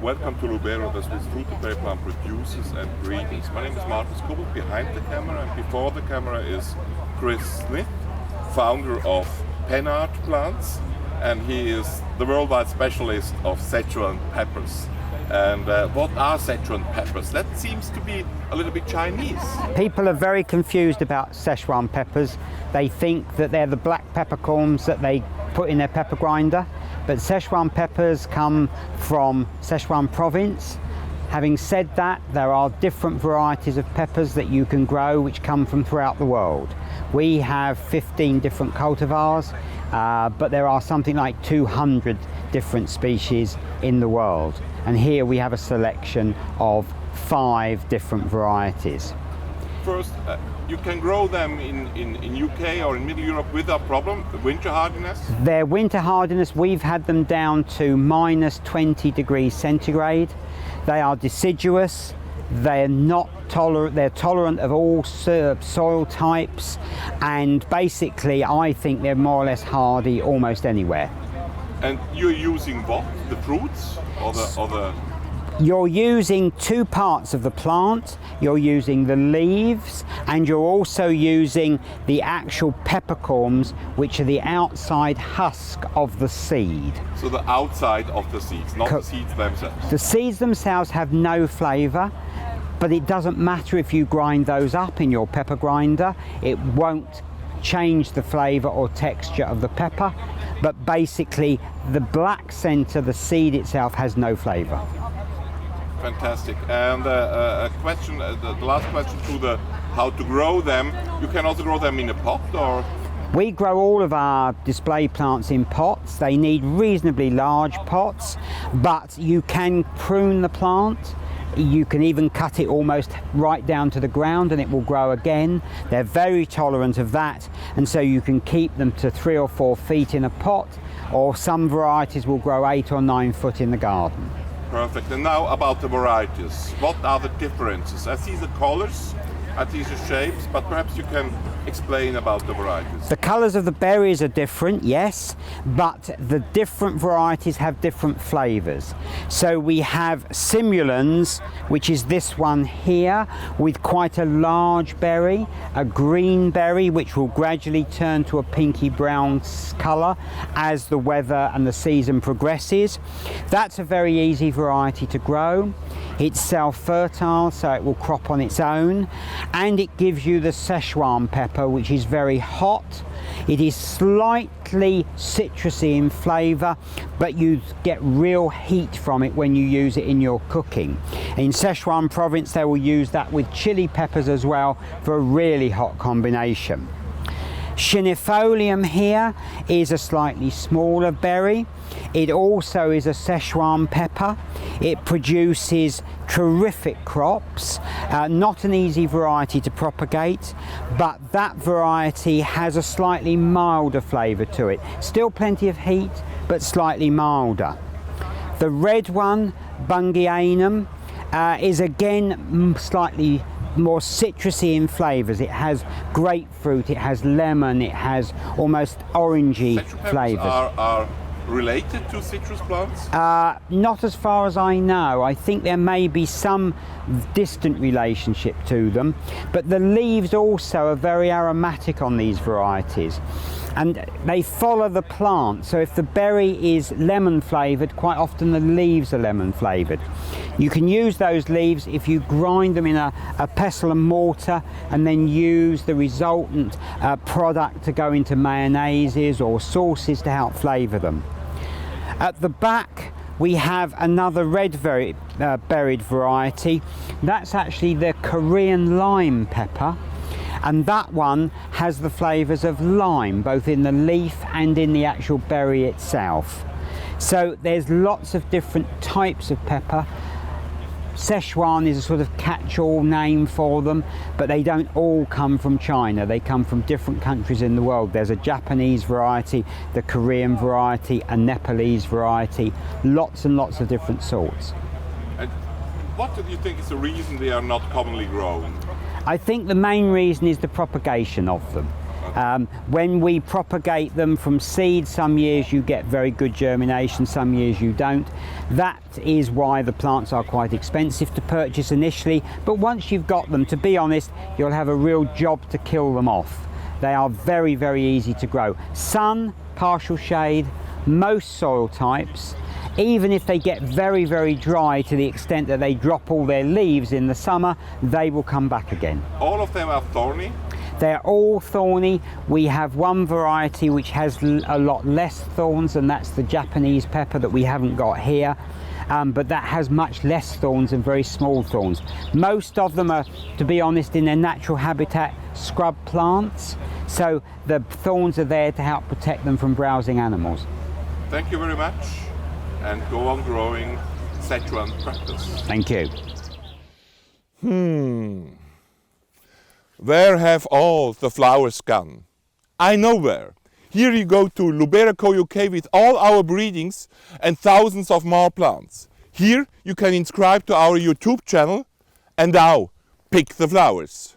Welcome to Lubera, the Swiss fruit and berry plant producers and breeders. My name is Markus Kobelt, behind the camera, and before the camera is Chris Smith, founder of Pennard Plants, and he is the worldwide specialist of Szechuan peppers. And what are Szechuan peppers? That seems to be a little bit Chinese. People are very confused about Szechuan peppers. They think that they're the black peppercorns that they put in their pepper grinder, but Szechuan peppers come from Szechuan province. Having said that, there are different varieties of peppers that you can grow which come from throughout the world. We have 15 different cultivars, but there are something like 200 different species in the world. And here we have a selection of 5 different varieties. First, you can grow them in UK or in Middle Europe without problem, winter hardiness? Their winter hardiness, we've had them down to minus 20 degrees centigrade. They are deciduous, they're tolerant of all soil types, and basically I think they're more or less hardy almost anywhere. And you're using what? The fruits or the... You're using 2 parts of the plant. You're using the leaves, and you're also using the actual peppercorns, which are the outside husk of the seed. So the outside of the seeds, not the seeds themselves. The seeds themselves have no flavour, but it doesn't matter if you grind those up in your pepper grinder. It won't change the flavour or texture of the pepper, but basically the black centre, the seed itself, has no flavour. Fantastic. And a question, the last question to the how to grow them. You can also grow them in a pot, or? We grow all of our display plants in pots. They need reasonably large pots, but you can prune the plant. You can even cut it almost right down to the ground and it will grow again. They're very tolerant of that, and so you can keep them to 3 or 4 feet in a pot, or some varieties will grow 8 or 9 foot in the garden. Perfect. And now about the varieties. What are the differences? I see the colors, I see the shapes, but perhaps you can explain about the varieties. The colours of the berries are different, yes, but the different varieties have different flavours. So we have simulans, which is this one here, with quite a large berry, a green berry, which will gradually turn to a pinky brown colour as the weather and the season progresses. That's a very easy variety to grow. It's self-fertile, so it will crop on its own, and it gives you the Szechuan pepper, which is very hot. It is slightly citrusy in flavour, but you get real heat from it when you use it in your cooking. In Szechuan province, they will use that with chili peppers as well for a really hot combination. Shinifolium here is a slightly smaller berry. It also is a Szechuan pepper. It produces terrific crops. Not an easy variety to propagate, but that variety has a slightly milder flavour to it. Still plenty of heat, but slightly milder. The red one, Bungianum, is again slightly more citrusy in flavours. It has grapefruit, it has lemon, it has almost orangey flavours. Are related to citrus plants? Not as far as I know. I think there may be some distant relationship to them, but the leaves also are very aromatic on these varieties, and they follow the plant. So if the berry is lemon flavoured, quite often the leaves are lemon flavoured. You can use those leaves if you grind them in a pestle and mortar, and then use the resultant product to go into mayonnaises or sauces to help flavour them. At the back we have another red berried variety. That's actually the Korean lime pepper, and that one has the flavours of lime both in the leaf and in the actual berry itself. So there's lots of different types of pepper. Szechuan is a sort of catch-all name for them, but they don't all come from China. They come from different countries in the world. There's a Japanese variety, the Korean variety, a Nepalese variety, lots and lots of different sorts. And what do you think is the reason they are not commonly grown? I think the main reason is the propagation of them. When we propagate them from seed, some years you get very good germination, some years you don't. That is why the plants are quite expensive to purchase initially, but once you've got them, to be honest, you'll have a real job to kill them off. They are very, very easy to grow. Sun, partial shade, most soil types. Even if they get very, very dry to the extent that they drop all their leaves in the summer, they will come back again. All of them are thorny? They're all thorny. We have one variety which has a lot less thorns, and that's the Japanese pepper that we haven't got here. But that has much less thorns and very small thorns. Most of them are, to be honest, in their natural habitat, scrub plants. So the thorns are there to help protect them from browsing animals. Thank you very much, and go on growing Szechuan Peppers. Thank you. Where have all the flowers gone? I know where. Here you go to Lubera UK with all our breedings and thousands of more plants. Here you can subscribe to our YouTube channel, and now pick the flowers.